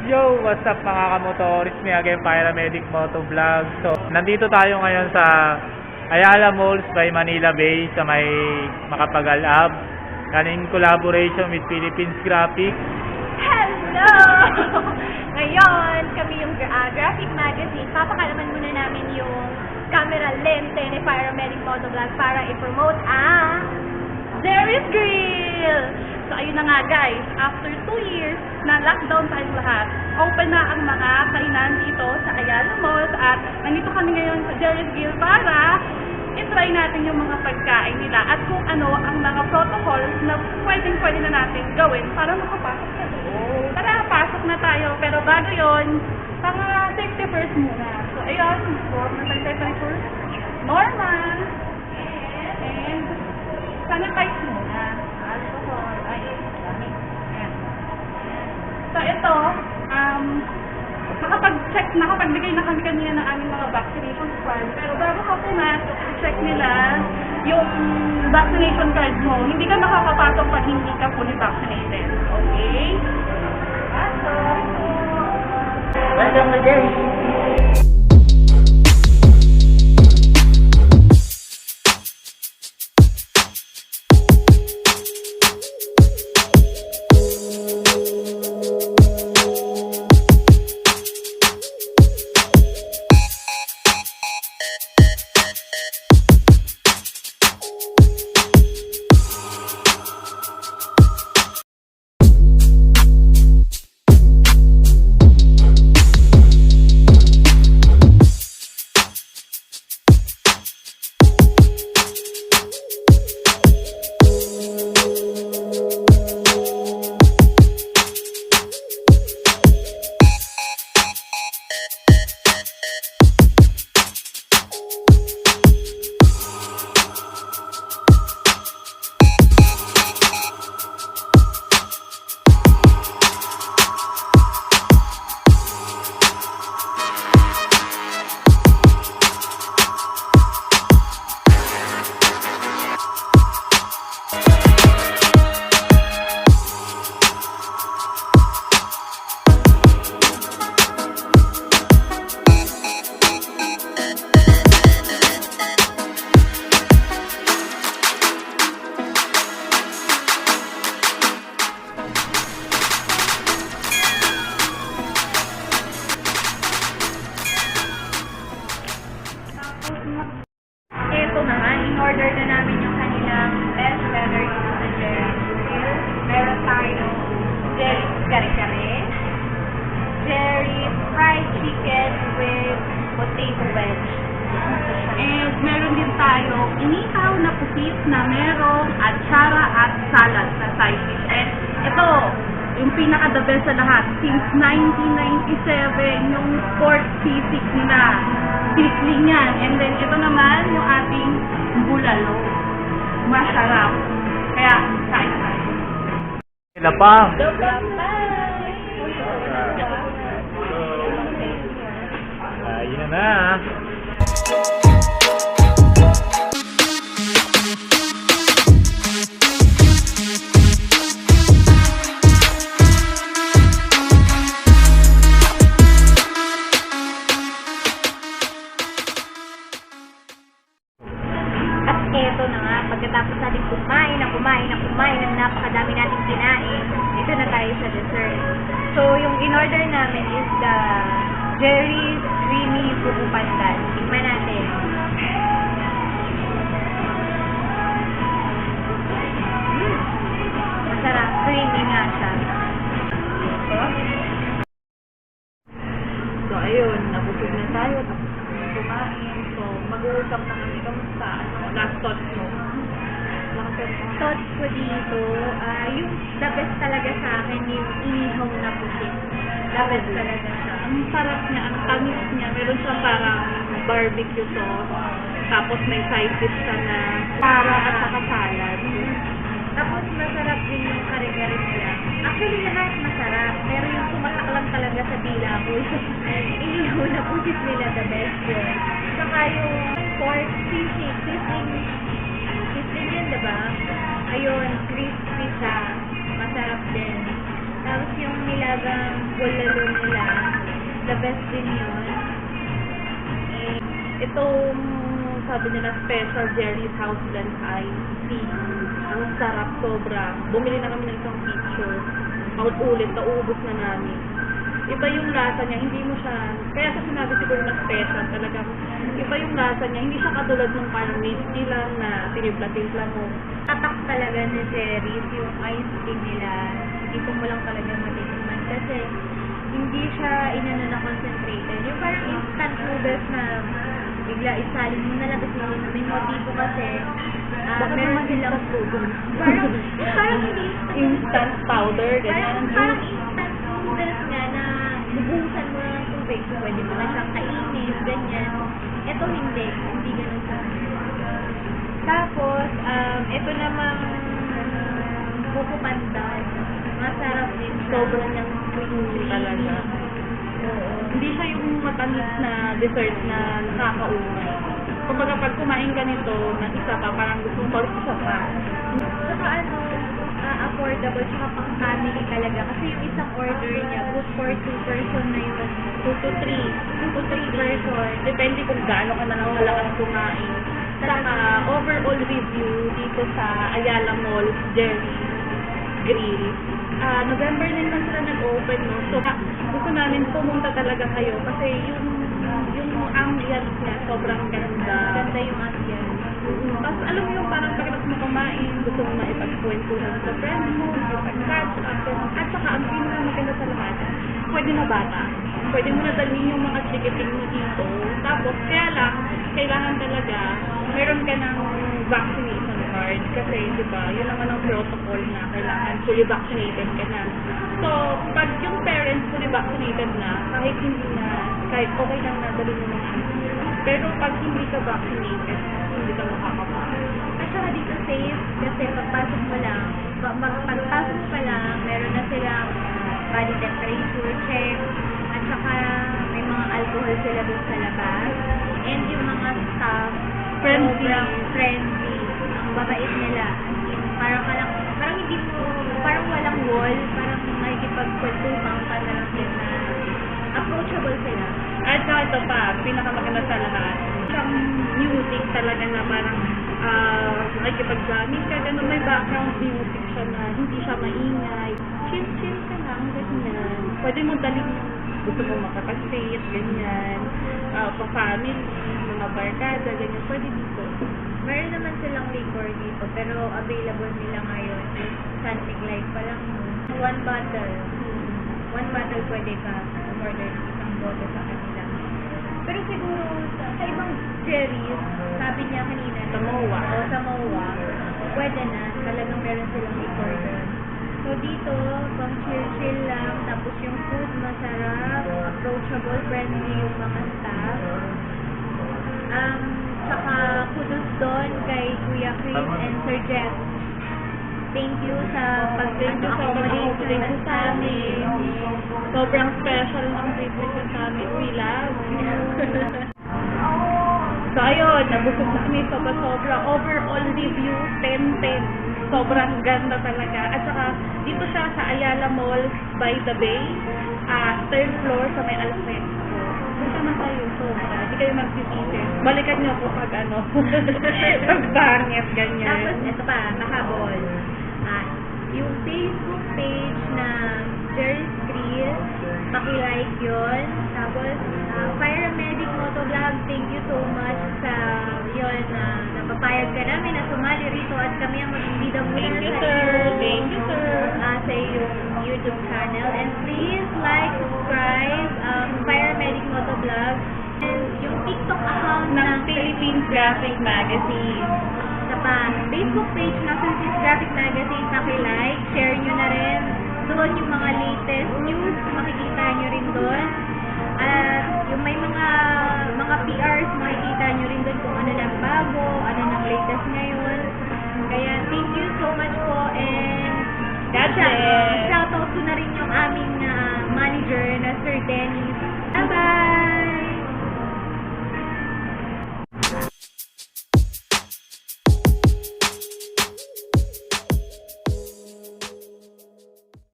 Yo, what's up mga kamotor? It's me again, Paramedic Moto Vlog. So, nandito tayo ngayon sa Ayala Malls by Manila Bay sa may Makapagal Ave. In collaboration with Philippines Graphics. Hello! Ngayon, kami yung Graphic Magazine. Papakalaman muna namin yung camera lente ni Paramedic Moto Vlog para i-promote ang Jerry's Grill! So, ayun na nga guys, after 2 years na lockdown tayong lahat, open na ang mga kainan dito sa Ayala Malls at nandito kami ngayon sa Jerry's Grill para i-try natin yung mga pagkain nila at kung ano ang mga protocols na pwede na natin gawin para makapasok sa loob. Tara, pasok na tayo. Pero bago yon, pang safety first muna. So, ayun, form na temperature normal and sanitize muna. Alcohol. Ay, dami. Ayan. So, ito, nakapagbigay na kami kanina ng aming mga vaccination card. Pero bago ka pumasok, check nila yung vaccination card mo. Hindi ka makakapasok pag hindi ka fully vaccinated. Okay? Pasok. Welcome to Jerry. Ito naman, in-order na namin yung kanilang best seller dito sa Jerry's Grill. Meron tayong Jerry's kare-kare, Jerry's fried chicken with potato wedge. And meron din tayong inihaw na pusit na merong atsara at salad na side dish. And ito, yung pinaka-the best sa lahat. Since 1997, yung pork sisig nila. Sisig yan. And then, ito naman, yung ating bulalo. Masarap. Kaya, kain na tayo. Sila pa. Ayun na. Ito na nga, pagkatapos natin kumain ng napakadami nating kinain, dito na tayo sa dessert. So, yung in-order namin is the Jerry's Creamy Buko Pandan. Tignan natin. Masarap, creamy nga siya. So, ayun, nabusog na tayo, tapos kumain. So, mag-welcome na kami. Kamusta? Last thoughts mo? Thoughts ko dito, yung the best talaga sa akin, yung inihaw na pusit. The best talaga siya. Ang sarap niya, ang tamis niya. Meron siya parang barbecue sauce. Tapos may side dish siya na para at saka salad. Tapos masarap din yung kare-kare nila. Actually, lahat masarap. Pero yung tumatak lang talaga sa dila ko, inihaw na pusit nila, the best yun. Saka yung pork sisig yun, diba? Ayun, crispy siya. Masarap din. Tapos yung nilagang bulalo nila, the best din yun. Itong sabi nila special Jerry's House Blend Ice Tea. Ang sarap sobra. Bumili na kami ng isang picture. Ulit, naubos na namin. Iba yung lasa niya, hindi mo siya, kaya sa sinabi siguro na special, talagang iba yung lasa niya, hindi siya katulad ng parang misty lang na tinimpla-timpla mo. Tatak talaga ni Jerry's yung ice cream nila. Dito mo lang talaga matitikman kasi hindi siya inano na concentrated. Yung parang instant noodles na bigla isalin mo na lang kasi may motibo kasi meron silang parang hindi Instant powder, ganyan. parang instant noodles nga na bubuhusan mo ng tubig. So, pwede mo na siyang kainin, ganyan. Ito hindi ganun sa Tapos, ito namang buko pandan. Masarap din siya. Sobrang niyang creamy talaga. Oo. Hindi siya yung matamis na dessert na nakakaumay. Kumbaga pag kumain ka nito, na isa pa, parang gusto mo balik isa pa. Saka affordable, saka pang family talaga. Kasi yung isang order niya, good for 2 person na yun. 2 to 3 person. Depende kung gaano ka na lang kalakas kumain. Saka overall review dito sa Ayala Mall, Jerry Grill. November din lang sila nag-open, no? So, gusto namin pumunta talaga kayo kasi yung ambience niya sobrang ganda. Ganda yung ambience. Tapos alam mo yung parang pagkatapos mo kumain, gusto mo maipagkwentuhan sa friend mo, makipag-catch up, at saka ang pinakamaganda sa lahat, pwede na bata. Pwede mo na dalhin yung mga chikiting mo dito. Tapos, kaya lang, kailangan talaga, meron ka ng vaccination card. Kasi, di ba, yun naman ang protocol na kailangan fully vaccinated ka na. So, pag yung parents fully vaccinated na, kahit okay lang na dalhin mo mga anak. Pero pag hindi ka vaccinated, hindi ka makakapasok. At saka dito safe kasi pagpasok mo lang, pagpasok mo pa lang, meron na silang body temperature check, at saka may mga alcohol sila dun sa labas. And yung mga staff, sobrang friendly. Ang babait nila. Parang hindi mo, parang walang wall, parang makikipagkwentuhan ka na lang din na approachable sila. At saka ito pa, pinakamaganda sa lahat. Isang music talaga na parang nakikipag-jamming ka, gano'n may background music siya na hindi siya maingay. Chill ka lang, ganyan. Pwede mo dalhin yung gusto mo makapag-sit, ganyan. Pa-family, mga barkada, ganyan. Pwede dito. Meron naman silang liquor dito, pero available nila ngayon is Suntig Light pa lang. One bottle pwede ka order ng isang bote sa kanila. Pero siguro sa ibang Jerry's, sabi niya kanina, Sa MOA. Sa MOA, pwede na. Talagang meron silang liquor doon. So dito, pang chill lang, tapos yung food masarap, approachable, friendly yung mga staff. Saka kudos doon kay Kuya Chris and Sir Jeff. Thank you sa pag-accommodate nila sa amin. Sobrang special ng treatment niyo sa amin. We love you. So, ayun, nabusog na kami sobra. Overall review, 10-10. Sobrang ganda talaga. At saka, dito siya sa Ayala Mall by the Bay. Third floor sa may Alfred. Punta na tayo, sobra. Hindi kayo magsisisi. Balikan niyo ako pag pag-bangit, ganyan. Tapos, ito pa, nakahabol. Yung Facebook page na Jerry's Grill, paki-like yun. Tapos, Paramedic Motovlog, thank you so much sa yun napapayag ka namin na sumali rito at kami ang magbibida muna Thank you, sa sir. Thank you, sir. Sa iyong YouTube channel. And please like, subscribe, Paramedic Motovlog, and yung TikTok account Ng Philippines Graphic Magazine. sa Facebook page ng Philippines Graphic Magazine, paki-like, share nyo na rin. Doon nyo